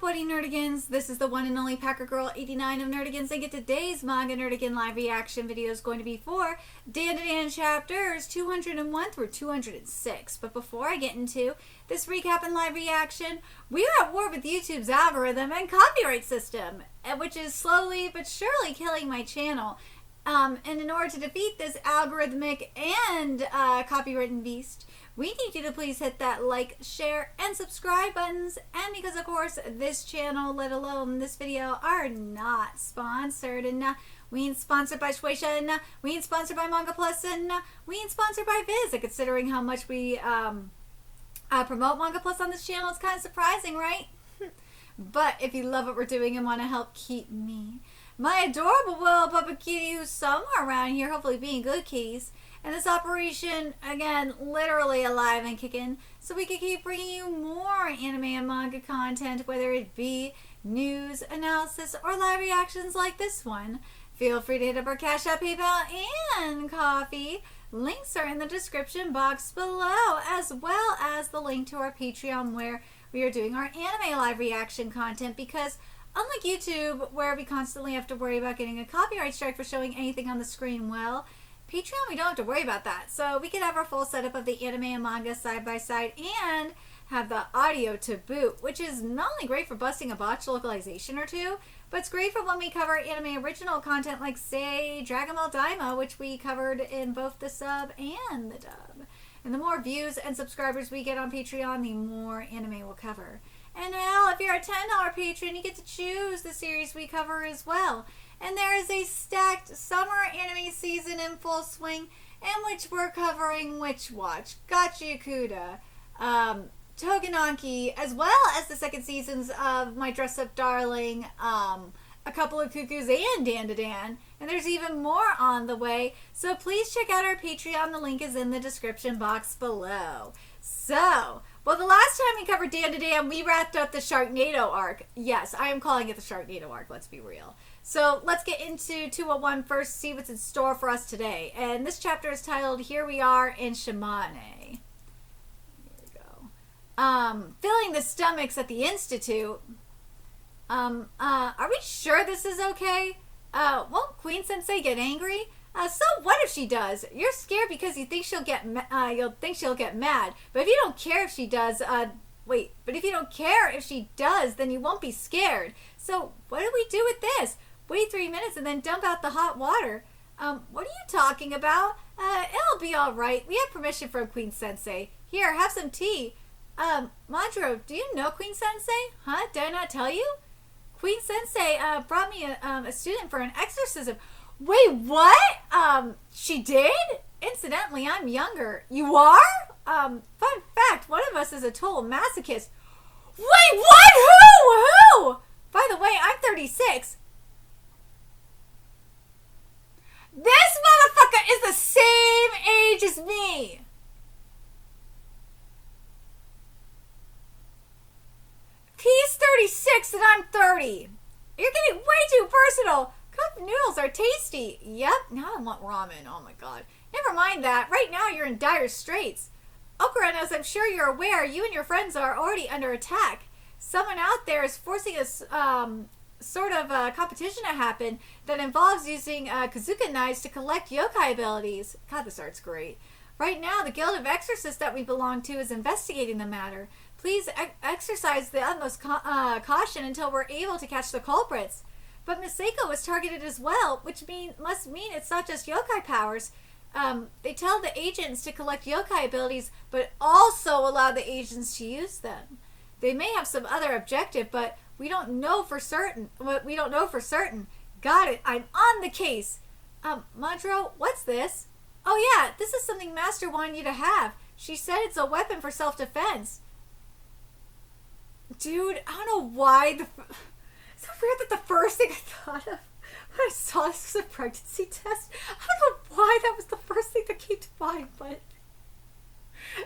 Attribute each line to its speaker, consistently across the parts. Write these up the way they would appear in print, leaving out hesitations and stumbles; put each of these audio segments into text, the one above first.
Speaker 1: Buddy Nerdigans? This is the one and only Packer Girl 89 of Nerdigans, and get today's Manga Nerdigan live reaction video is going to be for Dandadan chapters 201 through 206. But before I get into this recap and live reaction, we are at war with YouTube's algorithm and copyright system, which is slowly but surely killing my channel. And in order to defeat this algorithmic and copywritten beast, we need you to please hit that like, share, and subscribe buttons. And because, of course, this channel, let alone this video, are not sponsored. And we ain't sponsored by Shueisha, and we ain't sponsored by Manga Plus, and we ain't sponsored by Viz. And considering how much we promote Manga Plus on this channel, it's kind of surprising, right? But if you love what we're doing and want to help keep me, my adorable little puppet kitty who's somewhere around here, hopefully being good kitties, and this operation, again, literally alive and kicking, so we can keep bringing you more anime and manga content, whether it be news, analysis, or live reactions like this one. Feel free to hit up our Cash App, PayPal, and Coffee. Links are in the description box below, as well as the link to our Patreon, where we are doing our anime live reaction content, because unlike YouTube, where we constantly have to worry about getting a copyright strike for showing anything on the screen, well, Patreon, we don't have to worry about that. So we can have our full setup of the anime and manga side by side and have the audio to boot, which is not only great for busting a botch localization or two, but it's great for when we cover anime original content like, say, Dragon Ball Daima, which we covered in both the sub and the dub. And the more views and subscribers we get on Patreon, the more anime we'll cover. And hell, if you're a $10 patron, you get to choose the series we cover as well. And there is a stacked summer anime season in full swing, in which we're covering Witch Watch, Gacha Yakuta, Togenanki, as well as the second seasons of My Dress Up Darling, a couple of Cuckoos, and Dandadan. And there's even more on the way, so please check out our Patreon. The link is in the description box below. So, well, the last time we covered Dandadan, we wrapped up the Sharknado arc. Yes, I am calling it the Sharknado arc, let's be real. So let's get into 201 first, see what's in store for us today. And this chapter is titled, Here We Are in Shimane. Here we go. Filling the stomachs at the Institute. Are we sure this is okay? Won't Queen Sensei get angry? So what if she does? You're scared because you think she'll get mad. But if you don't care if she does, but if you don't care if she does, then you won't be scared. So what do we do with this? Wait 3 minutes and then dump out the hot water. What are you talking about? It'll be all right. We have permission from Queen Sensei. Here, have some tea. Madro, do you know Queen Sensei? Huh? Did I not tell you? Queen Sensei brought me a student for an exorcism. Wait, what? She did? Incidentally, I'm younger. You are? Fun fact, one of us is a total masochist. Wait, what? Who? By the way, I'm 36. This motherfucker is the same age as me. He's 36 and I'm 30. You're getting way too personal. Cup noodles are tasty. Yep, now I want ramen. Oh my god. Never mind that. Right now you're in dire straits. Okuran, as I'm sure you're aware, you and your friends are already under attack. Someone out there is forcing a sort of competition to happen that involves using Kazuka knives to collect yokai abilities. God, this art's great. Right now, the Guild of Exorcists that we belong to is investigating the matter. Please exercise the utmost caution until we're able to catch the culprits. But Miseko was targeted as well, which must mean it's not just yokai powers. They tell the agents to collect yokai abilities, but also allow the agents to use them. They may have some other objective, but we don't know for certain. Got it. I'm on the case. Madro, what's this? Oh yeah, this is something Master wanted you to have. She said it's a weapon for self-defense. Dude, I don't know why it's so weird that the first thing I thought of when I saw this was a pregnancy test. I don't know why that was the first thing that came to mind, but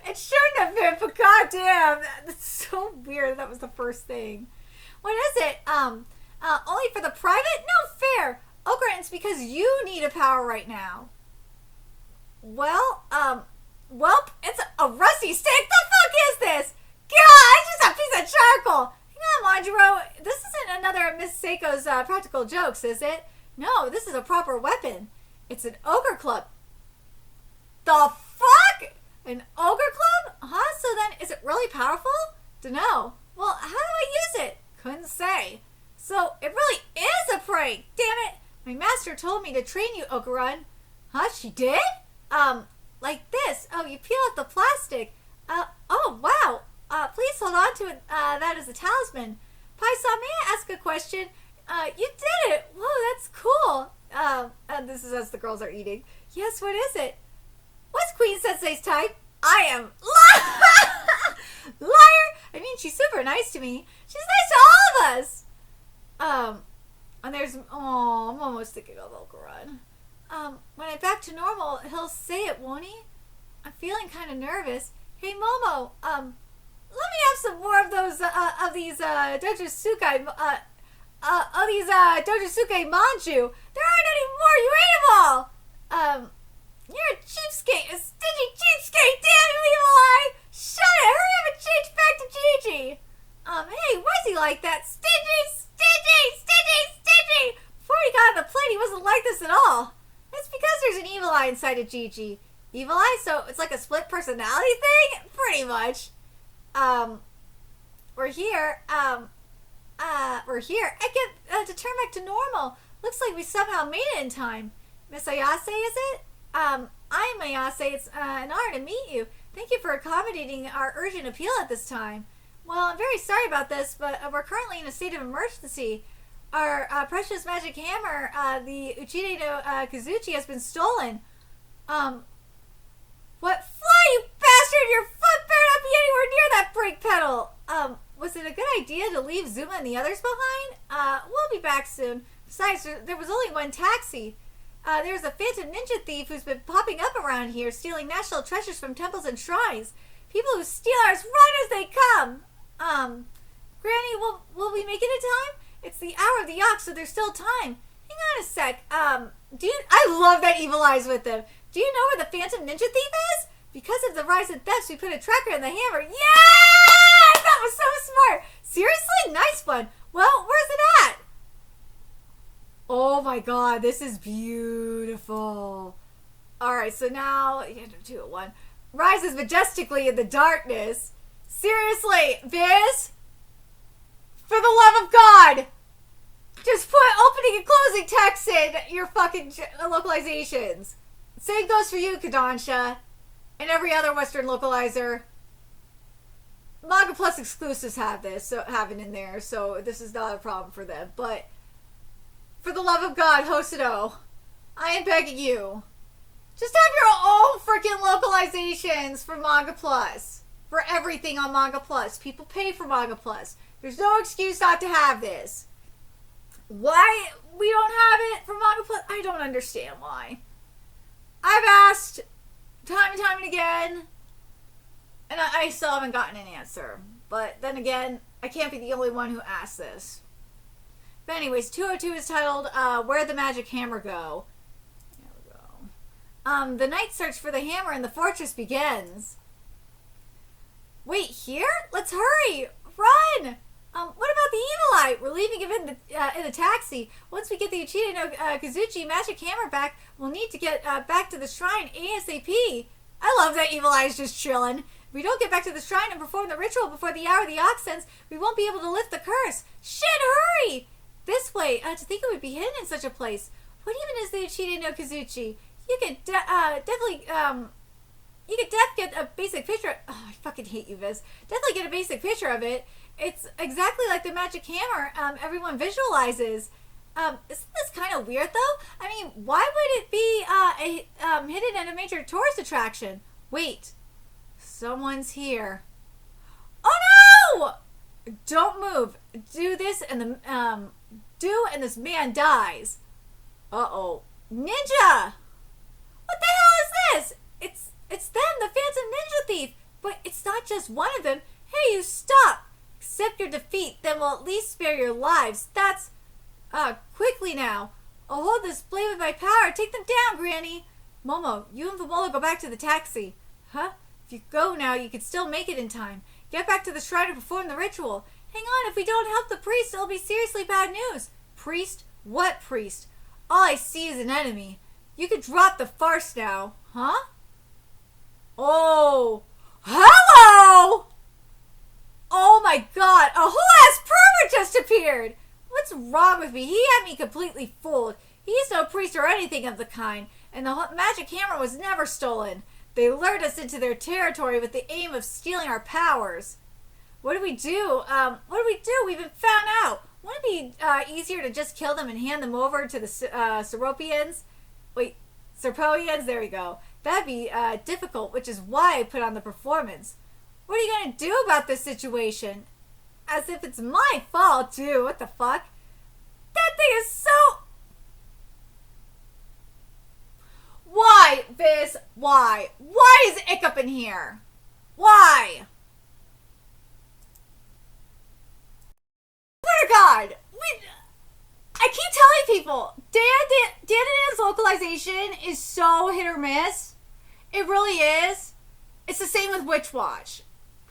Speaker 1: it shouldn't have been, but goddamn, that's so weird that was the first thing. What is it? Only for the private? No fair. Okra, it's because you need a power right now. Well, welp, it's a rusty stick. The fuck is this? God, it's just a piece of charcoal. Hang on, Tanjiro, this isn't another Miss Seiko's practical jokes, is it? No, this is a proper weapon. It's an ogre club. The fuck? An ogre club? Huh? So then, is it really powerful? Dunno. Well, how do I use it? Couldn't say. So, it really is a prank. Damn it. My master told me to train you, Okarun. Huh? She did? Like this. Oh, you peel off the plastic. Oh, wow. Please hold on to it, that as a talisman. Paisa, may I ask a question? You did it. Whoa, that's cool. And this is as the girls are eating. Yes, what is it? What's Queen Sensei's type? I am liar. I mean, she's super nice to me. She's nice to all of us. And there's, oh, I'm almost thinking of Okarun. When I'm back to normal, he'll say it, won't he? I'm feeling kind of nervous. Hey, Momo, let me have some more of those, of these, Dojosuke manju. There aren't any more, you ate them all. You're a cheapskate, a stingy cheapskate, damn you, Evil Eye. Shut it, hurry up and change back to Gigi. Hey, why's he like that? Stingy. Before he got on the plane, he wasn't like this at all. It's because there's an evil eye inside of Gigi. Evil eye? So it's like a split personality thing? Pretty much. We're here. I get to turn back to normal. Looks like we somehow made it in time. Miss Ayase, is it? I'm Ayase. It's an honor to meet you. Thank you for accommodating our urgent appeal at this time. Well, I'm very sorry about this, but we're currently in a state of emergency. Our precious magic hammer, the Uchide no Kazuchi, has been stolen. What? Fly, you bastard! Your foot better not be anywhere near that brake pedal! Was it a good idea to leave Zuma and the others behind? We'll be back soon. Besides, there was only one taxi. There's a phantom ninja thief who's been popping up around here, stealing national treasures from temples and shrines. People who steal ours run as they come! Granny, will we make it in time? It's the hour of the ox, so there's still time. Hang on a sec. I love that Evil Eye's with them. Do you know where the Phantom Ninja Thief is? Because of the rise in thefts, we put a tracker in the hammer. Yeah! That was so smart. Seriously? Nice one. Well, where's it at? Oh my god, this is beautiful. Alright, so now, 201. Rises majestically in the darkness. Seriously, Viz? For the love of God! Just put opening and closing text in your fucking localizations. Same goes for you, Kodansha. And every other Western localizer. Manga Plus exclusives have this, so have it in there, so this is not a problem for them. But, for the love of God, Hosoda, I am begging you. Just have your own freaking localizations for Manga Plus. For everything on Manga Plus. People pay for Manga Plus. There's no excuse not to have this. Why we don't have it for Manga Plus? I don't understand why. I've asked time and time and again, and I still haven't gotten an answer. But then again, I can't be the only one who asked this. But anyways, 202 is titled, Where'd the Magic Hammer Go? There we go. The night search for the hammer in the fortress begins. Wait, here? Let's hurry! Run! What about the Evil Eye? We're leaving him in the taxi. Once we get the Uchida no Kazuchi magic hammer back, we'll need to get back to the shrine ASAP. I love that Evil Eye is just chilling. If we don't get back to the shrine and perform the ritual before the hour of the ox ends, we won't be able to lift the curse. Shit, hurry! This way. To think it would be hidden in such a place. What even is the Uchida no Kazuchi? You could definitely get a basic picture. Oh, I fucking hate you, Viz. Definitely get a basic picture of it. It's exactly like the magic hammer everyone visualizes. Isn't this kind of weird, though? I mean, why would it be hidden at a major tourist attraction? Wait. Someone's here. Oh, no! Don't move. Do this and this man dies. Uh-oh. Ninja! What the hell is this? It's them, the Phantom Ninja Thief. But it's not just one of them. Hey, you stop. Accept your defeat, then we'll at least spare your lives. That's, quickly now. I'll hold this blade with my power. Take them down, Granny. Momo, you and Vimola go back to the taxi. Huh? If you go now, you can still make it in time. Get back to the shrine to perform the ritual. Hang on. If we don't help the priest, it'll be seriously bad news. Priest? What priest? All I see is an enemy. You could drop the farce now. Huh? Oh. Hello! Oh my god. A whole ass pervert just appeared. What's wrong with me? He had me completely fooled. He's no priest or anything of the kind. And the magic hammer was never stolen. They lured us into their territory with the aim of stealing our powers. What do we do? We've been found out. Wouldn't it be easier to just kill them and hand them over to the Serpoians? Wait, Serpoians? There we go. That'd be difficult, which is why I put on the performance. What are you going to do about this situation? As if it's my fault, too. What the fuck? That thing is so... Why, Viz? Why? Why is Ick up in here? Why? Swear to God, I keep telling people, Dandadan's localization is so hit or miss. It really is. It's the same with Witch Watch.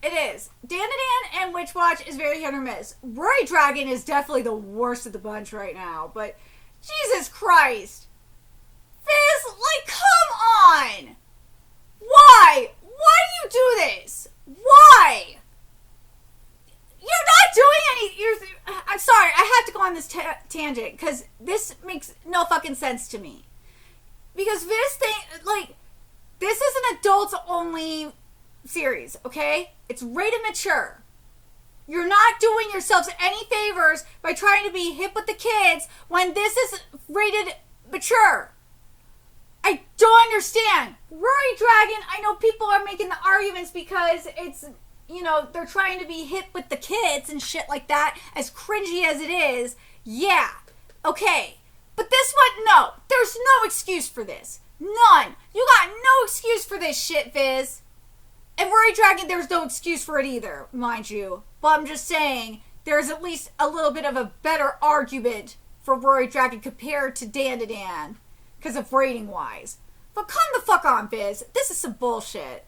Speaker 1: It is. Dandadan and Witch Watch is very hit or miss. Rory Dragon is definitely the worst of the bunch right now, but Jesus Christ. Fizz, like, come on! Why? Why do you do this? Why? You're not doing any... I'm sorry, I have to go on this tangent, because this makes no fucking sense to me. Because this thing, like, this is an adults-only series, okay? It's rated mature. You're not doing yourselves any favors by trying to be hip with the kids when this is rated mature. I don't understand. Rory Dragon, I know people are making the arguments because it's, you know, they're trying to be hip with the kids and shit like that, as cringy as it is. Yeah, okay. But this one, no. There's no excuse for this. None. You got no excuse for this shit, Viz. And Rory Dragon, there's no excuse for it either, mind you. But I'm just saying, there's at least a little bit of a better argument for Rory Dragon compared to Dandadan. Because of rating wise. But come the fuck on, Viz. This is some bullshit.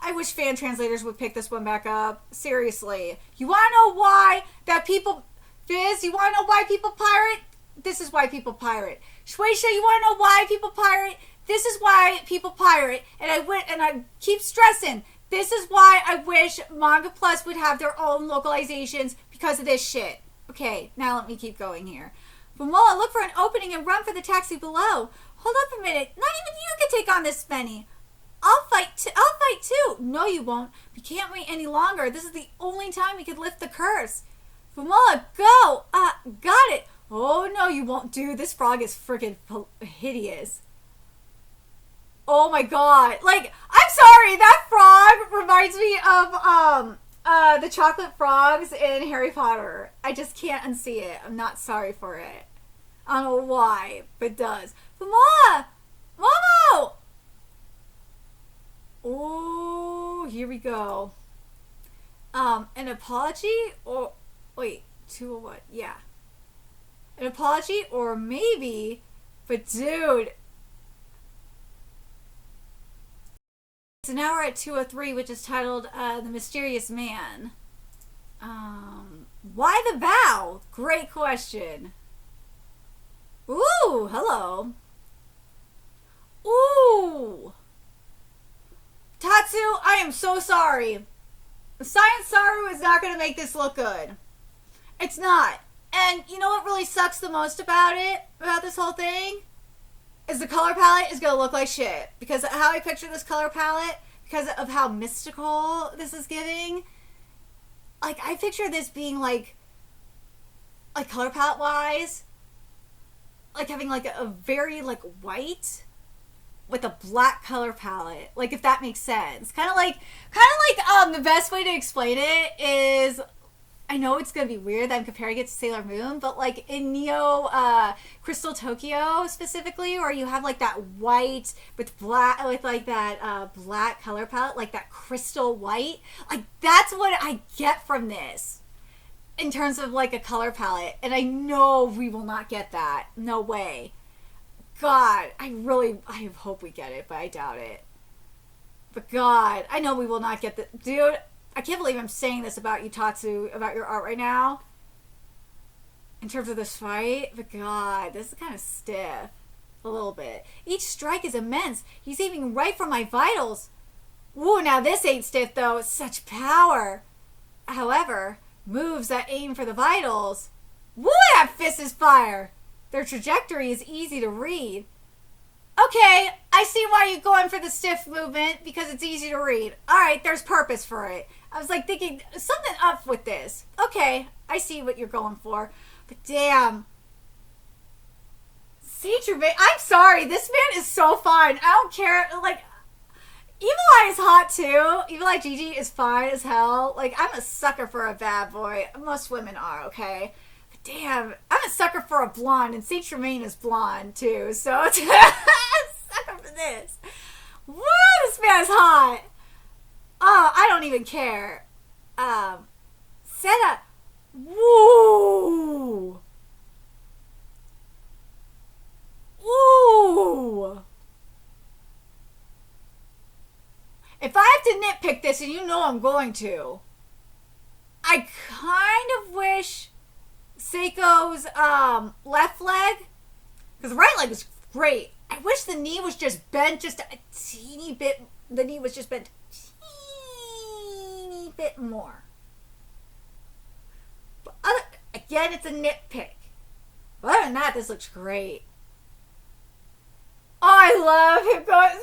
Speaker 1: I wish fan translators would pick this one back up. Seriously. You want to know why that people... Viz, you want to know why people pirate? This is why people pirate. Shueisha, you want to know why people pirate? This is why people pirate. And I keep stressing. This is why I wish Manga Plus would have their own localizations because of this shit. Okay, now let me keep going here. Momoa, look for an opening and run for the taxi below. Hold up a minute. Not even you can take on this Spenny. I'll fight too. No, you won't. We can't wait any longer. This is the only time we can lift the curse. Momoa, go. Got it. Oh, no, you won't, dude. This frog is freaking hideous. Oh, my God. Like, I'm sorry. That frog reminds me of the chocolate frogs in Harry Potter. I just can't unsee it. I'm not sorry for it. I don't know why, but it does. Mama! Momo! Oh, here we go. An apology? Or, wait, to a what? Yeah. An apology or maybe, but dude. So now we're at 203, which is titled The Mysterious Man. Why the vow? Great question. Ooh, hello. Ooh. Tatsu, I am so sorry. Science Saru is not going to make this look good. It's not. And you know what really sucks the most about it? About this whole thing? Is the color palette is going to look like shit. Because of how I picture this color palette, because of how mystical this is giving. Like, I picture this being like color palette wise, like having like a very like white with a black color palette, like if that makes sense. Kind of like the best way to explain it is, I know it's gonna be weird that I'm comparing it to Sailor Moon, but like in Neo Crystal Tokyo specifically, where you have like that white with black, with like that black color palette, like that crystal white, like that's what I get from this in terms of like a color palette. And I know we will not get that. No way. God, I hope we get it, but I doubt it. But God, I know we will not get the... Dude, I can't believe I'm saying this about you, Tatsu, about your art right now. In terms of this fight, but God, this is kind of stiff. A little bit. Each strike is immense. He's aiming right for my vitals. Ooh, now this ain't stiff though. It's such power. However, moves that aim for the vitals. Woo, that fist is fire. Their trajectory is easy to read. Okay, I see why you're going for the stiff movement, because it's easy to read. Alright, there's purpose for it. I was like thinking, something up with this. Okay, I see what you're going for. But damn. I'm sorry, this man is so fine. I don't care. Like, Evil Eye is hot too. Evil Eye Gigi is fine as hell. Like, I'm a sucker for a bad boy. Most women are, okay? But damn, I'm a sucker for a blonde, and Saint Germain is blonde too, so I'm a sucker for this. Woo, this man is hot. Oh, I don't even care. Seta. Woo. Ooh. If I have to nitpick this, and you know I'm going to, I kind of wish Seiko's left leg, because the right leg is great. I wish the knee was just bent just a teeny bit. The knee was just bent a teeny bit more. But again, it's a nitpick. But other than that, this looks great. Oh, I love him going.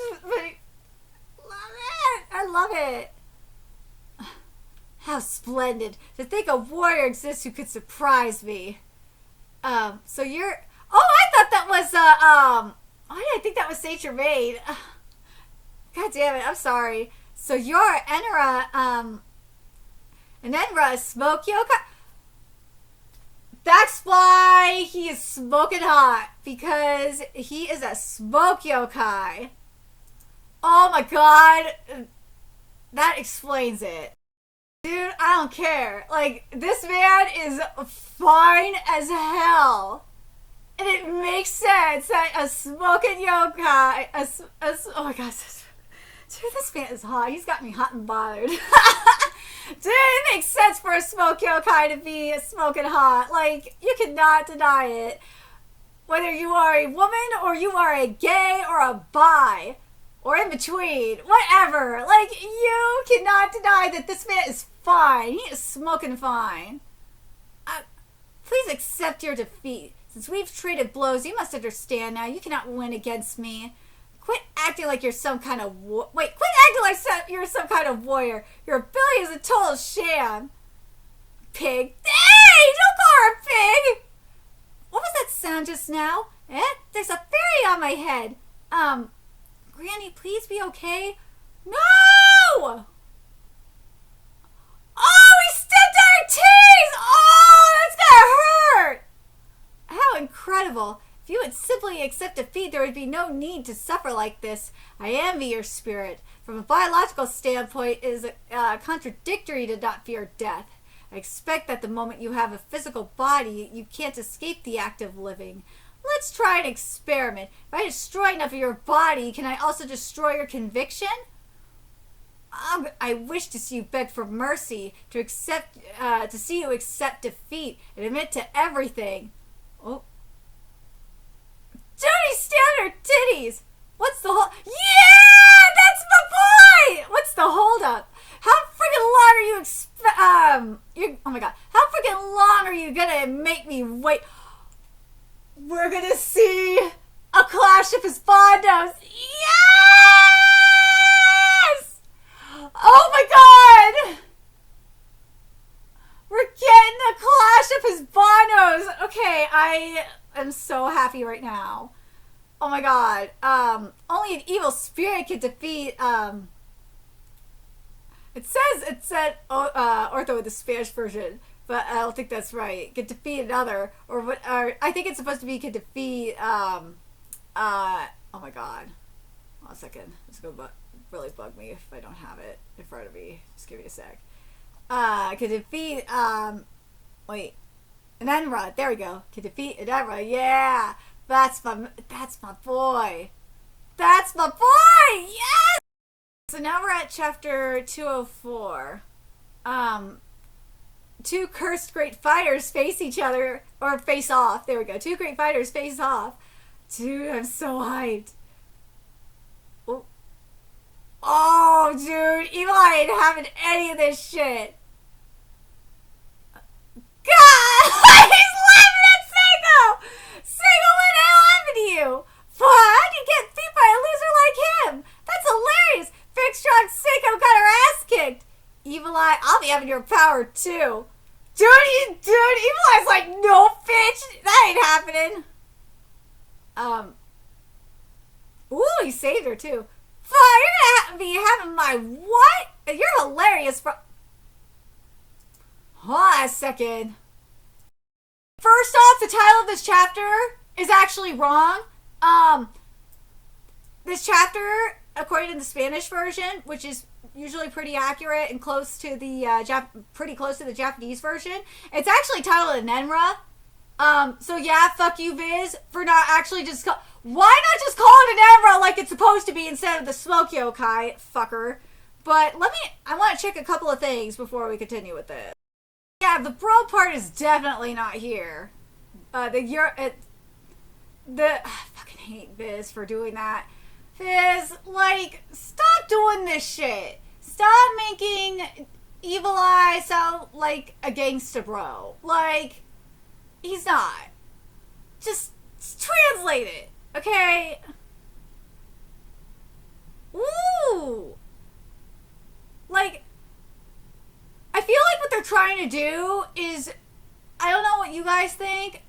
Speaker 1: I love it. How splendid to think a warrior exists who could surprise me. So you're. Oh, I thought that was I think that was Saint Germain. God damn it! I'm sorry. So you're Enra. And Enra is Smoke Yokai. That's why he is smoking hot, because he is a smoke yokai. Oh my god. That explains it. Dude, I don't care. Like, this man is fine as hell. And it makes sense that a smoking yokai, oh my gosh. Dude, this man is hot. He's got me hot and bothered. Dude, it makes sense for a smoke yokai to be smoking hot. Like, you cannot deny it. Whether you are a woman or you are a gay or a bi or in between, whatever. Like, you cannot deny that this man is fine. He is smoking fine. Please accept your defeat. Since we've traded blows, you must understand now. You cannot win against me. Quit acting like you're some kind of quit acting like you're some kind of warrior. Your ability is a total sham. Pig. Hey, don't call her a pig. What was that sound just now? There's a fairy on my head. Granny, please be okay. No! Oh, he stepped on her titties! Oh, that's gonna hurt! How incredible. If you would simply accept defeat, there would be no need to suffer like this. I envy your spirit. From a biological standpoint, it is contradictory to not fear death. I expect that the moment you have a physical body, you can't escape the act of living. Let's try an experiment. If I destroy enough of your body, can I also destroy your conviction? I wish to see you beg for mercy, to see you accept defeat and admit to everything. Oh. Jody, stand her titties! What's the hold? Yeah! That's my boy! What's the hold up? How freaking long are you oh my god. How freaking long are you gonna make me wait? We're gonna see a clash of his bondos. Yes! Oh my god! We're getting a clash of his bondos. Okay, I am so happy right now. Oh my god. Only an evil spirit can defeat, it said Ortho with the Spanish version, but I don't think that's right. Could defeat another, or I think it's supposed to be could defeat, oh my god. Hold on a second. It's gonna really bug me if I don't have it in front of me. Just give me a sec. Could defeat, wait. An Enra, there we go. Could defeat an Enra, yeah! That's my boy! That's my boy! Yes! So now we're at chapter 204. two cursed great fighters face each other, or face off. There we go. Two great fighters face off. Dude, I'm so hyped. Oh, dude, Eli ain't having any of this shit. God, he's laughing at Seiko. Seiko, what the hell happened to you? What? You get beat by a loser like him? That's hilarious. Big strong Seiko got her ass kicked. Evil Eye, I'll be having your power too. Dude, Evil Eye's like, no, bitch, that ain't happening. Ooh, he saved her too. Fuck, you're gonna be having my what? You're hilarious, bro. Hold on a second. First off, the title of this chapter is actually wrong. This chapter, according to the Spanish version, which is usually pretty accurate and close to the pretty close to the Japanese version, it's actually titled Enenra. So yeah, fuck you, Viz, for not actually just why not just call it Enenra like it's supposed to be instead of the Smoke Yokai, fucker. But I want to check a couple of things before we continue with this. Yeah, the bro part is definitely not here. I fucking hate Viz for doing that. Viz, like, stop doing this shit. Stop making Evil Eye sound like a gangsta bro. Like, he's not. Just translate it, okay? Ooh. Like, I feel like what they're trying to do is, I don't know what you guys think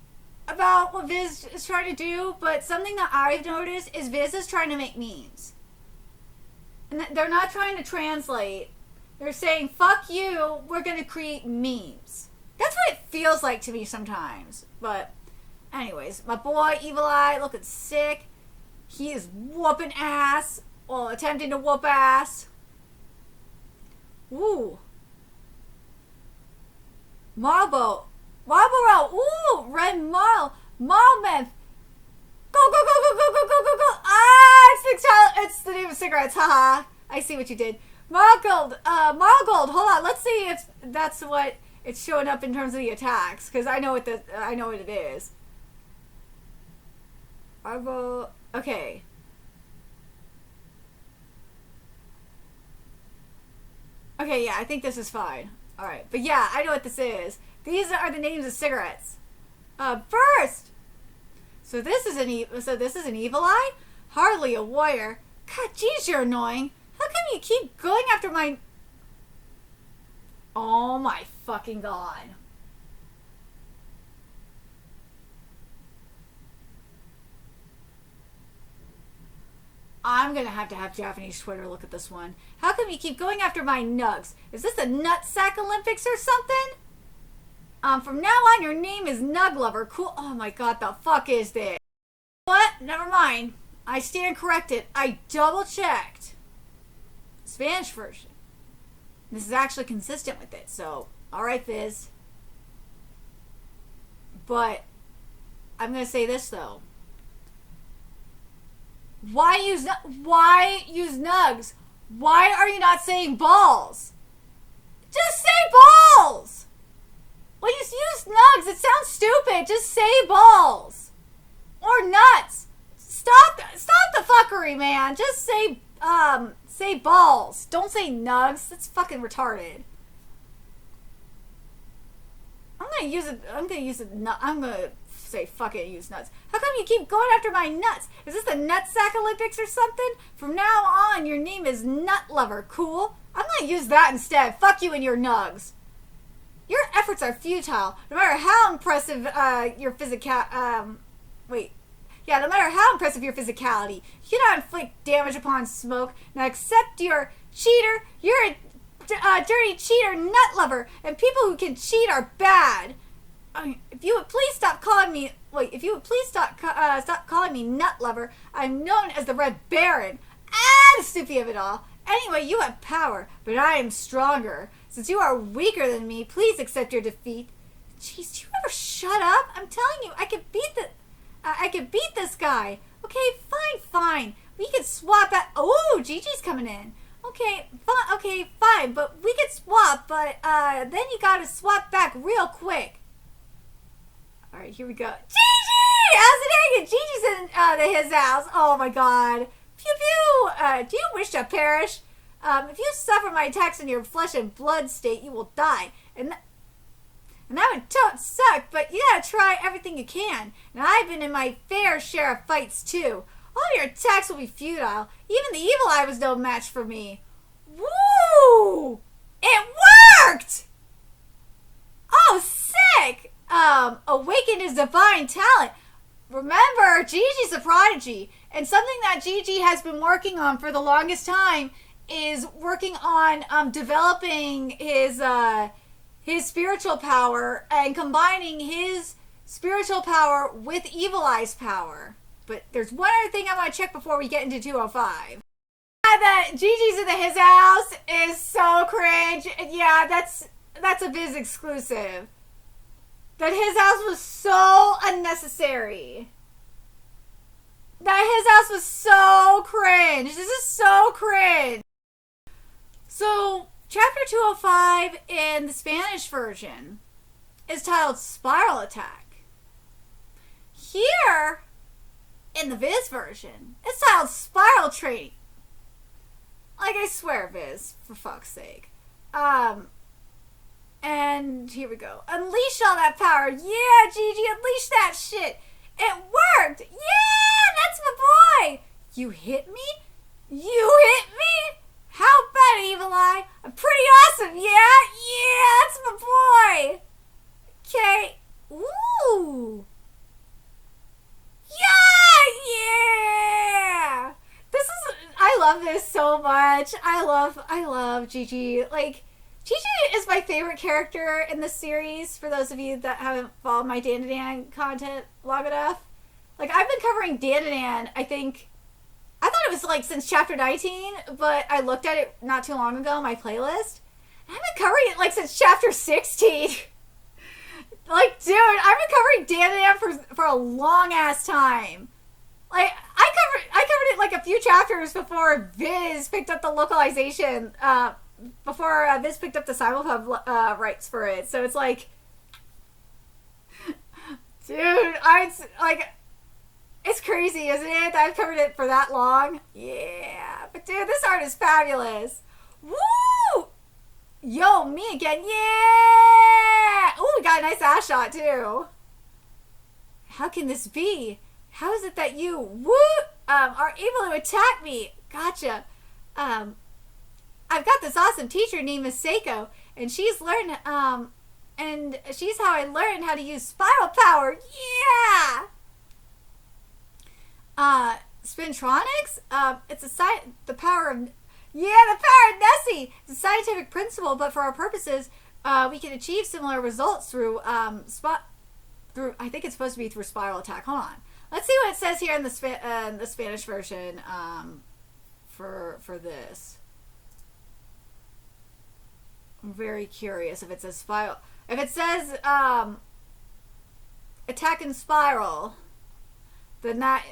Speaker 1: about what Viz is trying to do, but something that I've noticed is Viz is trying to make memes. And they're not trying to translate. They're saying, fuck you, we're going to create memes. That's what it feels like to me sometimes. But anyways, my boy Evil Eye looking sick. He is whooping ass. Well, attempting to whoop ass. Ooh. Marlboro. Ooh, Red Marl. Marlmouth. Go, go, go, go, go, go, go, go, go. Ah, it's the name of cigarettes. Haha. I see what you did. Margold. Hold on. Let's see if that's what it's showing up in terms of the attacks, because I know what it is. Arbo. Okay. Okay, yeah, I think this is fine. All right, but yeah, I know what this is. These are the names of cigarettes. First. So this is an Evil Eye? Hardly a warrior. God, jeez, you're annoying. How come you keep going after my... Oh my fucking god. I'm gonna have to have Japanese Twitter look at this one. How come you keep going after my nugs? Is this a nutsack Olympics or something? From now on, your name is Nug Lover. Cool. Oh my god, the fuck is this? What? Never mind. I stand corrected. I double checked. Spanish version. This is actually consistent with it, so alright, Viz. But I'm gonna say this though. Why use nugs? Why are you not saying balls? Just say balls! Well, you use nugs. It sounds stupid. Just say balls. Or nuts. Stop the fuckery, man. Just say balls. Don't say nugs. That's fucking retarded. I'm gonna say fuck it and use nuts. How come you keep going after my nuts? Is this the Nutsack Olympics or something? From now on, your name is Nut Lover. Cool. I'm gonna use that instead. Fuck you and your nugs. Your efforts are futile. No matter how impressive your no matter how impressive your physicality, you cannot inflict damage upon Smoke. Now accept your cheater. You're a dirty cheater, nut lover, and people who can cheat are bad. If you would please stop calling me. Stop calling me nut lover. I'm known as the Red Baron. The stupid of it all. Anyway, you have power, but I am stronger. Since you are weaker than me, please accept your defeat. Jeez, do you ever shut up? I'm telling you, I can beat this guy. Okay, fine. We can swap out. Oh, Gigi's coming in. Okay, fine, but we could swap, but then you gotta swap back real quick. Alright, here we go. Gigi! How's it hanging? Gigi's in his house. Oh my god. Pew pew! Do you wish to perish? If you suffer my attacks in your flesh and blood state, you will die. And that would suck, but you gotta try everything you can. And I've been in my fair share of fights too. All your attacks will be futile. Even the evil eye was no match for me. Woo! It worked! Oh, sick! Awakened his divine talent. Remember, Gigi's a prodigy. And something that Gigi has been working on for the longest time is working on developing his spiritual power and combining his spiritual power with Evil Eye's power. But there's one other thing I want to check before we get into 205. That Gigi's in his house is so cringe. Yeah, that's a Viz exclusive. That his house was so unnecessary. That his house was so cringe. This is so cringe. So, chapter 205 in the Spanish version is titled Spiral Attack. Here, in the Viz version, it's titled Spiral Training. Like, I swear, Viz, for fuck's sake. And here we go. Unleash all that power. Yeah, Gigi, unleash that shit. It worked. Yeah, that's my boy. You hit me? You hit me? How about it, Evil Eye? I'm pretty awesome, yeah? Yeah, that's my boy. Okay. Ooh. Yeah. I love this so much. I love Gigi. Like, Gigi is my favorite character in this series, for those of you that haven't followed my Dandadan content long enough. Like, I've been covering Dandadan, I thought it was, like, since chapter 19, but I looked at it not too long ago, my playlist. And I've been covering it, like, since chapter 16. Like, dude, I've been covering Dandadan for a long-ass time. Like, I covered it, like, a few chapters before Viz picked up the localization, before Viz picked up the simulpub rights for it. So it's like, dude, it's crazy, isn't it, that I've covered it for that long? Yeah. But, dude, this art is fabulous. Woo! Yo, me again. Yeah! Ooh, we got a nice ass shot, too. How can this be? How is it that you, are able to attack me? Gotcha. I've got this awesome teacher named Miss Seiko, and she's learned, and she's how I learned how to use spiral power. Yeah! Spintronics? It's the power of Nessie! It's a scientific principle, but for our purposes, we can achieve similar results through, I think it's supposed to be through spiral attack. Hold on. Let's see what it says here in the Spanish version, for this. I'm very curious if it says spiral. If it says, attack and spiral, then that,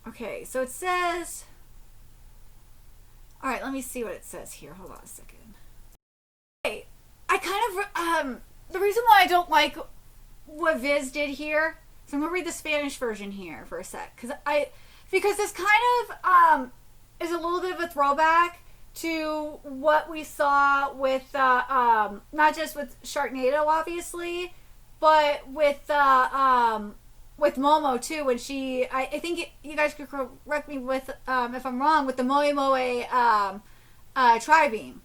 Speaker 1: okay, so it says, alright, let me see what it says here. Hold on a second. Okay, I kind of, the reason why I don't like what Viz did here, so I'm going to read the Spanish version here for a sec, because this kind of, is a little bit of a throwback to what we saw with, not just with Sharknado, obviously, but with Momo, too, when she, I think you guys could correct me with, if I'm wrong, with the Moe Moe, tri-beam.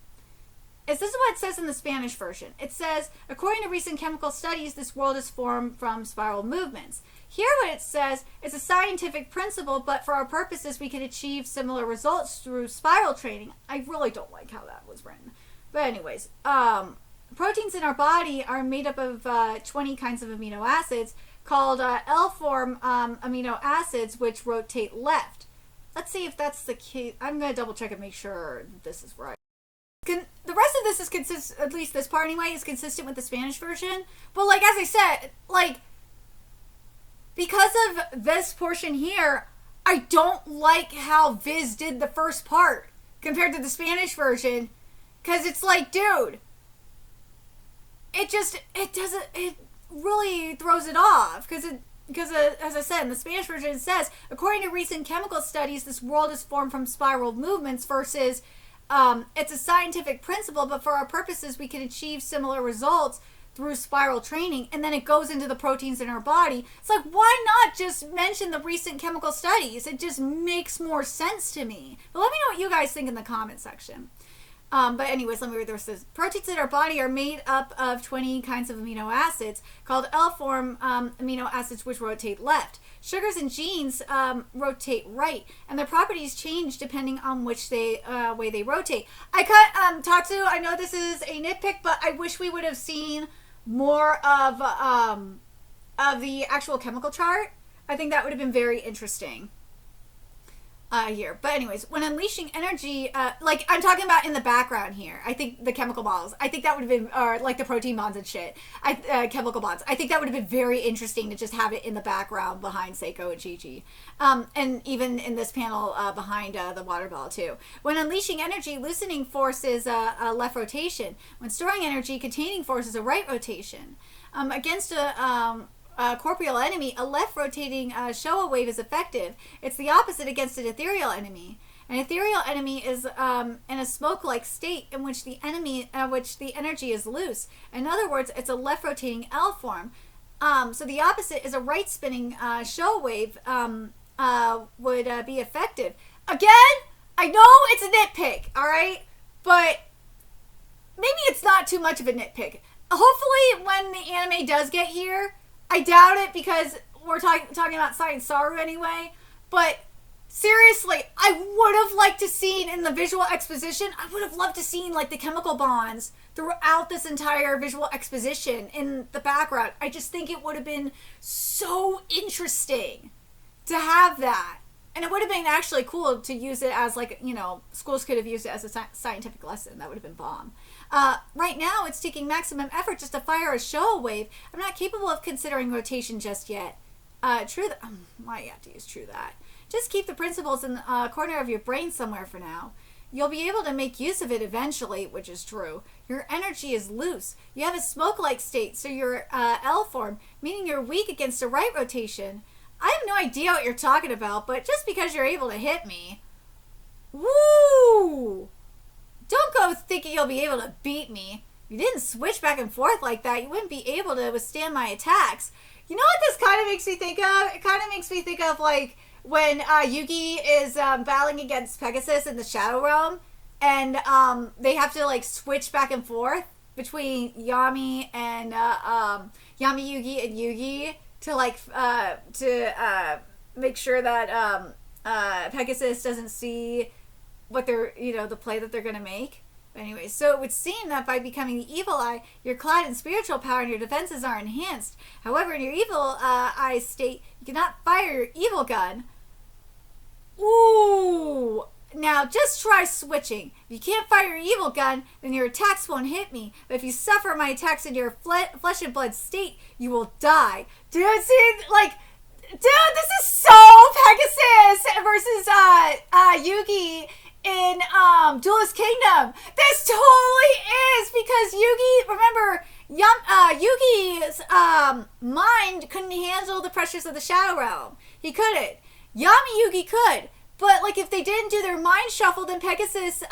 Speaker 1: This is what it says in the Spanish version. It says, according to recent chemical studies, this world is formed from spiral movements. Here what it says, it's a scientific principle, but for our purposes, we can achieve similar results through spiral training. I really don't like how that was written. But anyways, proteins in our body are made up of 20 kinds of amino acids called L-form amino acids, which rotate left. Let's see if that's the case. I'm going to double check and make sure this is right. The rest of this is consistent, at least this part anyway, is consistent with the Spanish version. But, like, as I said, like, because of this portion here, I don't like how Viz did the first part compared to the Spanish version, because it's like, dude, it really throws it off, because as I said, in the Spanish version it says, according to recent chemical studies, this world is formed from spiral movements versus it's a scientific principle, but for our purposes we can achieve similar results through spiral training. And then it goes into the proteins in our body. It's like, why not just mention the recent chemical studies? It just makes more sense to me. But let me know what you guys think in the comment section. But anyways, let me read the rest of this. Proteins in our body are made up of 20 kinds of amino acids called L-form amino acids, which rotate left. Sugars and genes rotate right, and their properties change depending on which way they rotate. Tatsu, I know this is a nitpick, but I wish we would have seen more of the actual chemical chart. I think that would have been very interesting. Here. But anyways, when unleashing energy, like I'm talking about in the background here, I think the chemical bonds, I think that would have been, or like the protein bonds and shit, chemical bonds, I think that would have been very interesting to just have it in the background behind Seiko and Chi-Chi. And even in this panel behind the water ball too. When unleashing energy, loosening force is a left rotation. When storing energy, containing force is a right rotation. Against a corporeal enemy, a left rotating Showa wave is effective. It's the opposite against an ethereal enemy. An ethereal enemy is in a smoke-like state in which the energy is loose. In other words, it's a left rotating L form. So the opposite is a right spinning Showa wave would be effective. Again, I know it's a nitpick, all right, but maybe it's not too much of a nitpick. Hopefully, when the anime does get here, I doubt it, because we're talking about Science Saru anyway, but seriously, I would have liked to seen in the visual exposition, I would have loved to seen like the chemical bonds throughout this entire visual exposition in the background. I just think it would have been so interesting to have that. And it would have been actually cool to use it as, like, you know, schools could have used it as a scientific lesson. That would have been bomb. Right now, it's taking maximum effort just to fire a Showa wave. I'm not capable of considering rotation just yet. True that. Why you have to use true that. Just keep the principles in the corner of your brain somewhere for now. You'll be able to make use of it eventually, which is true. Your energy is loose. You have a smoke-like state, so you're L form, meaning you're weak against a right rotation. I have no idea what you're talking about, but just because you're able to hit me... Woo! Don't go thinking you'll be able to beat me. If you didn't switch back and forth like that, you wouldn't be able to withstand my attacks. You know what this kind of makes me think of? It kind of makes me think of, like, when Yugi is battling against Pegasus in the Shadow Realm, and they have to, like, switch back and forth between Yami and Yami, Yugi, and Yugi to, like, make sure that Pegasus doesn't see what they're, you know, the play that they're going to make. But anyway, so it would seem that by becoming the evil eye, you're clad in spiritual power and your defenses are enhanced. However, in your evil eye state, you cannot fire your evil gun. Ooh! Now, just try switching. If you can't fire your evil gun, then your attacks won't hit me. But if you suffer my attacks in your flesh and blood state, you will die. Dude, see, like... Dude, this is so Pegasus versus Yugi in Duelist Kingdom. This totally is, because Yugi, remember, Yugi's mind couldn't handle the pressures of the Shadow Realm. He couldn't. Yami Yugi could. But, like, if they didn't do their mind shuffle, then Pegasus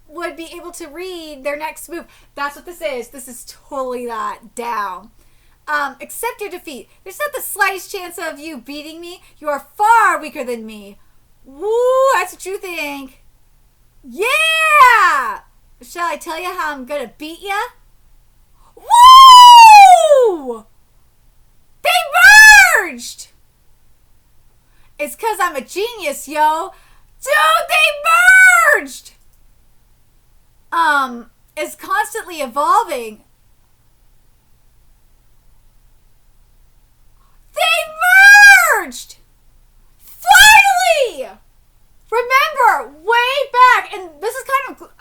Speaker 1: would be able to read their next move. That's what this is. This is totally that. Down. Accept your defeat. There's not the slightest chance of you beating me. You are far weaker than me. Woo, that's what you think. Yeah! Shall I tell you how I'm gonna beat ya? Woo! They merged! It's cause I'm a genius, yo. Dude, they merged! It's constantly evolving. They merged! Finally! Remember, way back, and this is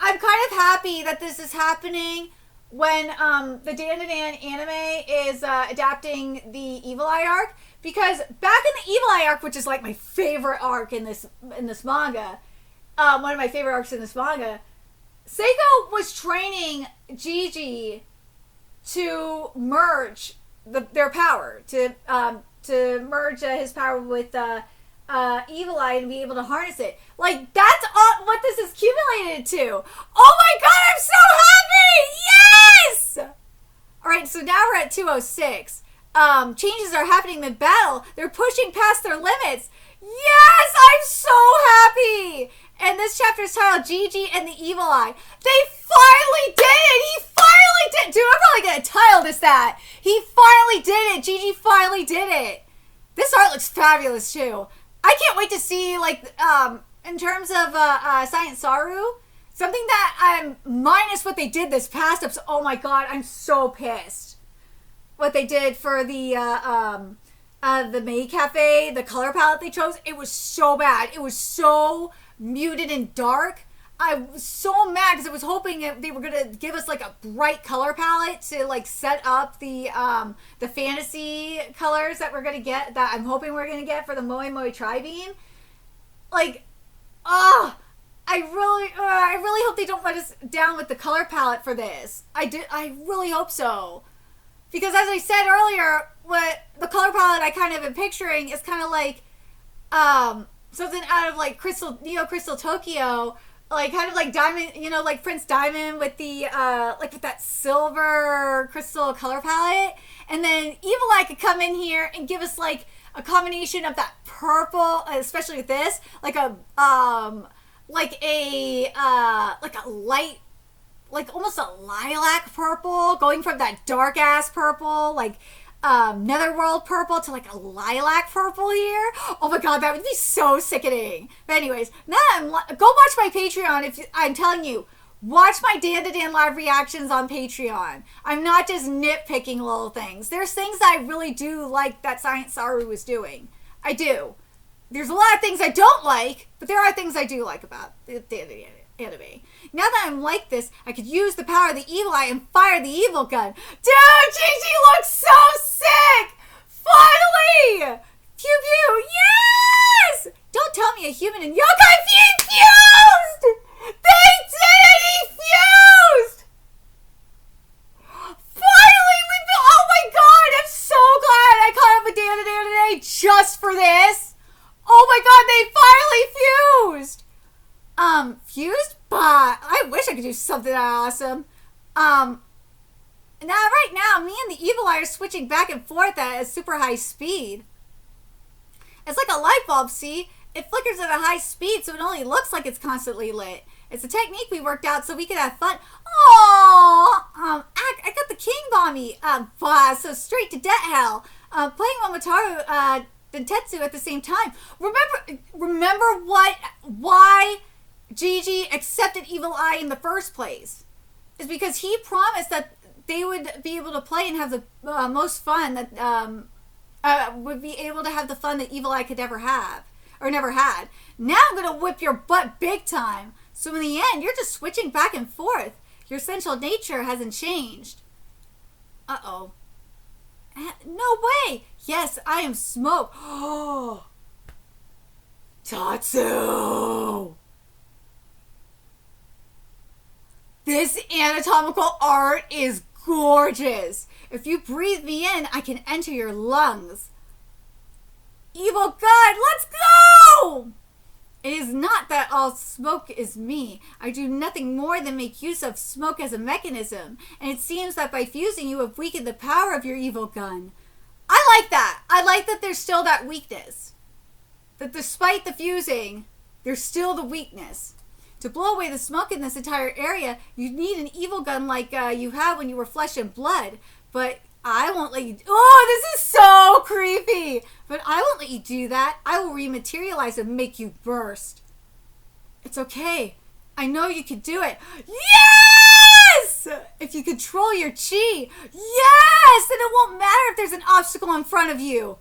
Speaker 1: I'm kind of happy that this is happening when the Dandadan anime is adapting the Evil Eye arc, because back in the Evil Eye arc, which is like my favorite arc in this manga, one of my favorite arcs in this manga, Seiko was training Gigi to merge their power, to merge his power with Evil Eye and be able to harness it. Like, that's all what this is accumulated to. Oh my god, I'm so happy! Yes! Alright, so now we're at 206. Changes are happening mid-battle. They're pushing past their limits. Yes! I'm so happy! And this chapter is titled Gigi and the Evil Eye. They finally did it! He finally did it! Dude, I'm probably gonna title this that. He finally did it! Gigi finally did it! This art looks fabulous, too. I can't wait to see, like, in terms of Science Saru, something that I'm minus what they did this past episode. Oh my god, I'm so pissed. What they did for the May Cafe, the color palette they chose, it was so bad. It was so muted and dark. I was so mad because I was hoping they were gonna give us like a bright color palette to like set up the fantasy colors that we're gonna get, that I'm hoping we're gonna get for the Moe Moe Tri-Beam. Like, I really hope they don't let us down with the color palette for this. I really hope so. Because as I said earlier, what the color palette I kind of am picturing is kind of like something out of like Neo Crystal Tokyo, like kind of like Diamond, you know, like Prince Diamond with the like with that silver crystal color palette, and then Evil Eye could come in here and give us like a combination of that purple, especially with this, like a light, like almost a lilac purple, going from that dark ass purple, like Netherworld purple to like a lilac purple here. Oh my god, that would be so sickening. But anyways, now go watch my Patreon. If I'm telling you, watch my Dandadan live reactions on Patreon. I'm not just nitpicking little things. There's things I really do like that Science Saru was doing. I do. There's a lot of things I don't like, but there are things I do like about the Dandadan anime. Now that I'm like this, I could use the power of the Evil Eye and fire the evil gun. Dude, Gigi looks so sick! Finally! Pew pew, yes! Don't tell me a human and yokai fused! They did it! He fused! Finally! Oh my god! I'm so glad I caught up with Dandadan today just for this! Oh my god, they finally fused! Fused? But I wish I could do something that awesome. Right now, me and the Evil Eye are switching back and forth at a super high speed. It's like a light bulb, see? It flickers at a high speed, so it only looks like it's constantly lit. It's a technique we worked out so we could have fun. Oh, I got the King Bomby, boss, so straight to death hell. Playing Momotaru, Dentetsu at the same time. Remember why Gigi accepted Evil Eye in the first place? Is because he promised that they would be able to play and have the most fun that would be able to have the fun that Evil Eye could ever have or never had. Now I'm gonna whip your butt big time. So in the end, you're just switching back and forth. Your essential nature hasn't changed. Uh-oh. No way! Yes, I am Smoke. Oh, Tatsu! This anatomical art is gorgeous. If you breathe me in, I can enter your lungs. Evil God, let's go! It is not that all smoke is me. I do nothing more than make use of smoke as a mechanism, and it seems that by fusing you have weakened the power of your evil gun. I like that. I like that there's still that weakness. That despite the fusing, there's still the weakness. To blow away the smoke in this entire area, you need an evil gun like you had when you were flesh and blood. But I won't let you... Oh, this is so creepy! But I won't let you do that. I will rematerialize and make you burst. It's okay. I know you can do it. Yes! If you control your chi. Yes! Then it won't matter if there's an obstacle in front of you.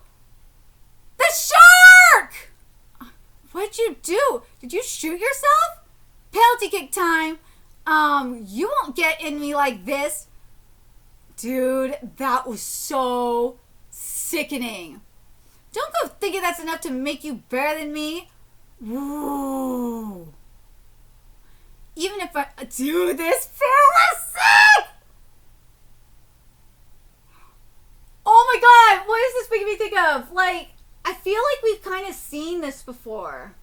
Speaker 1: The shark! What'd you do? Did you shoot yourself? Penalty kick time. You won't get in me like this. Dude, that was so sickening. Don't go thinking that's enough to make you better than me. Woo. Even if I... Dude, this film was sick! Oh my god, what is this making me think of? Like, I feel like we've kind of seen this before.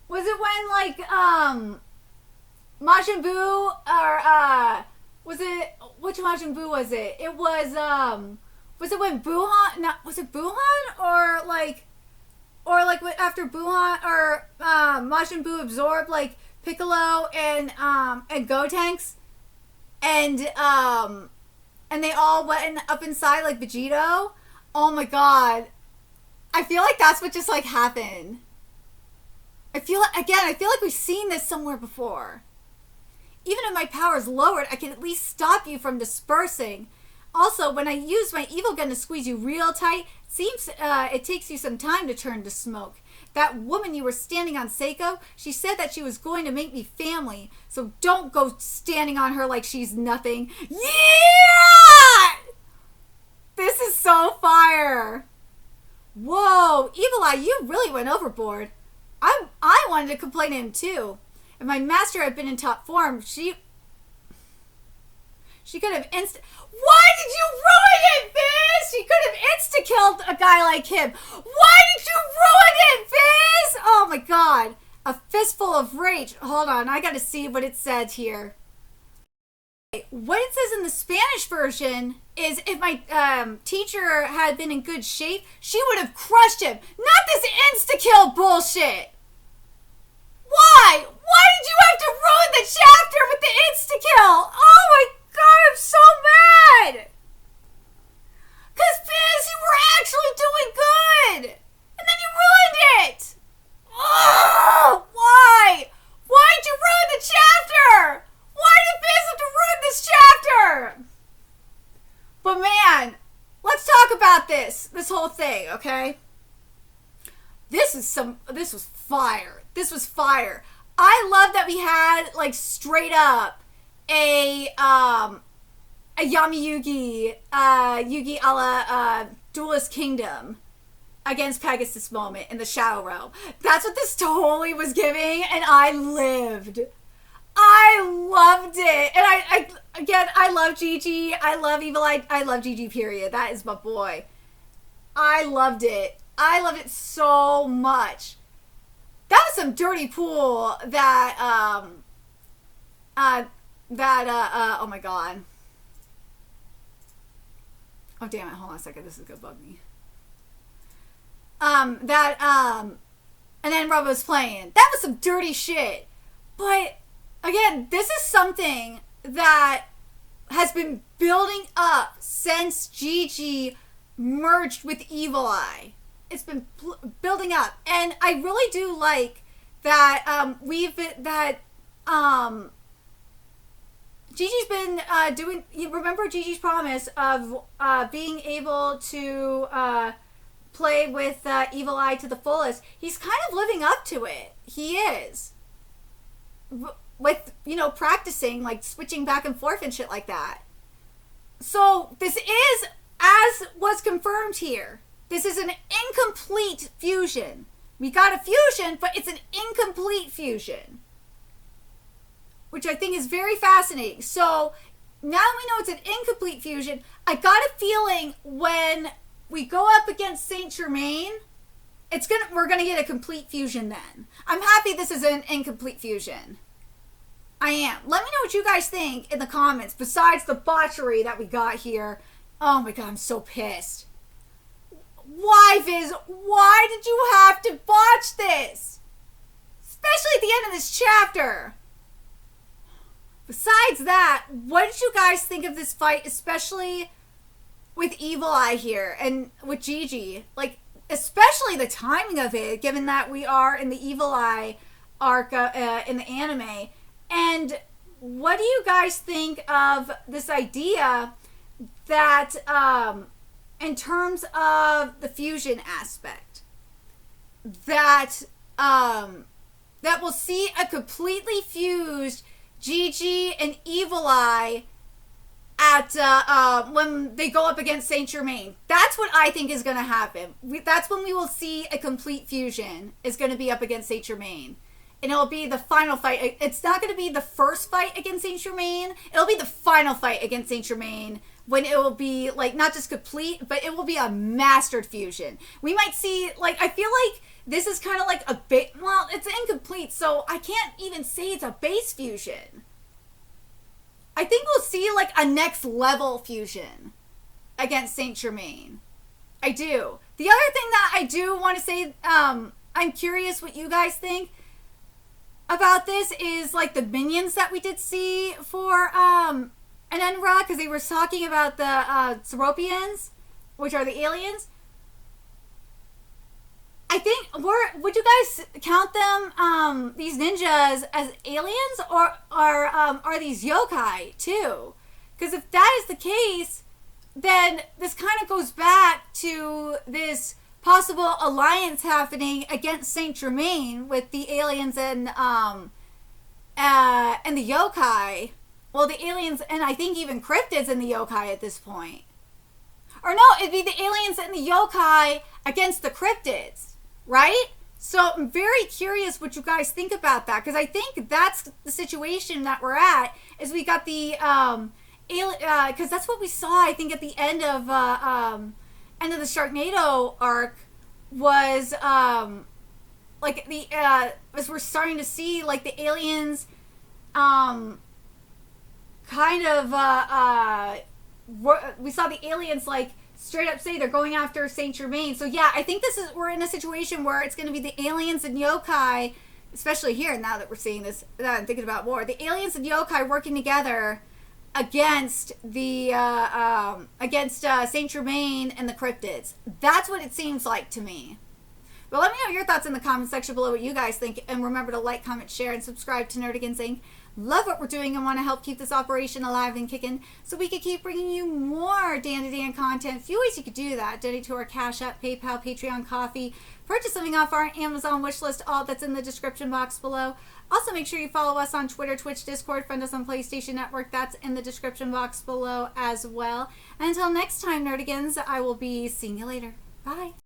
Speaker 1: Was it when, like, Majin Buu, or, was it, which Majin Buu was it? It was it when Buhan, not, was it Buhan, or, like, after Buhan, or, Majin Buu absorbed, like, Piccolo and Gotenks, and they all went up inside, like, Vegito? Oh my god. I feel like that's what just, like, happened. I feel like we've seen this somewhere before. Even if my power is lowered, I can at least stop you from dispersing. Also, when I use my evil gun to squeeze you real tight, it takes you some time to turn to smoke. That woman you were standing on, Seiko, she said that she was going to make me family. So don't go standing on her like she's nothing. Yeah! This is so fire. Whoa, Evil Eye, you really went overboard. I wanted to complain to him too. If my master had been in top form, she could have Why did you ruin it, Fizz? She could have insta-killed a guy like him. Why did you ruin it, Fizz? Oh my god. A fistful of rage. Hold on, I gotta see what it says here. What it says in the Spanish version is if my teacher had been in good shape, she would have crushed him. Not this insta-kill bullshit. Why? Why did you have to ruin the chapter with the insta-kill? Oh my god, I'm so mad. Because Fizz, you were actually doing good. And then you ruined it. Oh, why? Why did you ruin the chapter? Why did Fizz have to ruin this chapter? But man, let's talk about this whole thing, okay? This was fire. This was fire. I love that we had, like, straight up a Yami Yugi, Yugi a la Duelist Kingdom against Pegasus moment in the Shadow Realm. That's what this totally was giving, and I lived. I loved it. And I love Gigi. I love Evil Eye. I love Gigi, period. That is my boy. I loved it. I loved it so much. That was some dirty pool that, oh my god. Oh damn it, hold on a second, this is gonna bug me. And then Rob was playing. That was some dirty shit. But, again, this is something that has been building up since Gigi merged with Evil Eye. It's been building up, and I really do like that Gigi's been doing. You remember Gigi's promise of being able to play with Evil Eye to the fullest. He's kind of living up to it. He is, with practicing, like switching back and forth and shit like that. So this is, as was confirmed here, this is an incomplete fusion. We got a fusion, but it's an incomplete fusion, which I think is very fascinating. So now we know it's an incomplete fusion. I got a feeling when we go up against Saint Germain, we're gonna get a complete fusion then. I'm happy this is an incomplete fusion. I am. Let me know what you guys think in the comments, besides the botchery that we got here. Oh my god, I'm so pissed. Why, Viz? Why did you have to botch this? Especially at the end of this chapter. Besides that, what did you guys think of this fight, especially with Evil Eye here and with Gigi? Like, especially the timing of it, given that we are in the Evil Eye arc in the anime. And what do you guys think of this idea that, in terms of the fusion aspect, that that we'll see a completely fused Gigi and Evil Eye at when they go up against Saint Germain. That's what I think is going to happen. That's when we will see a complete fusion. Is going to be up against Saint Germain, and it'll be the final fight. It's not going to be the first fight against Saint Germain. It'll be the final fight against Saint Germain, when it will be like not just complete, but it will be a mastered fusion. We might see, like, I feel like this is kind of like a bit, well, it's incomplete, so I can't even say it's a base fusion. I think we'll see like a next level fusion against Saint Germain. I do. The other thing that I do want to say, I'm curious what you guys think about this, is like the minions that we did see for Enenra, because they were talking about the Seropians, which are the aliens. I think, would you guys count them, these ninjas, as aliens, or are these yokai too? Because if that is the case, then this kind of goes back to this possible alliance happening against Saint Germain with the aliens and the yokai. Well, the aliens, and I think even cryptids and the yokai at this point. Or no, it'd be the aliens and the yokai against the cryptids, right? So I'm very curious what you guys think about that, because I think that's the situation that we're at, is we got the because that's what we saw, I think, at the end of the Sharknado arc, was like the as we're starting to see like the aliens kind of we saw the aliens like straight up say they're going after Saint Germain. So yeah, I think we're in a situation where it's going to be the aliens and yokai, especially here now that we're seeing this, that I'm thinking about more, the aliens and yokai working together against the Saint Germain and the cryptids. That's what it seems like to me. But let me know your thoughts in the comment section below, what you guys think, and remember to like, comment, share, and subscribe to Nerdigans Inc. Love what we're doing and want to help keep this operation alive and kicking, so we can keep bringing you more Dandadan content. A few ways you could do that: donate to our Cash App, PayPal, Patreon, Coffee, purchase something off our Amazon wish list, all that's in the description box below. Also, make sure you follow us on Twitter, Twitch, Discord, friend us on PlayStation Network, that's in the description box below as well. And until next time, Nerdigans, I will be seeing you later. Bye.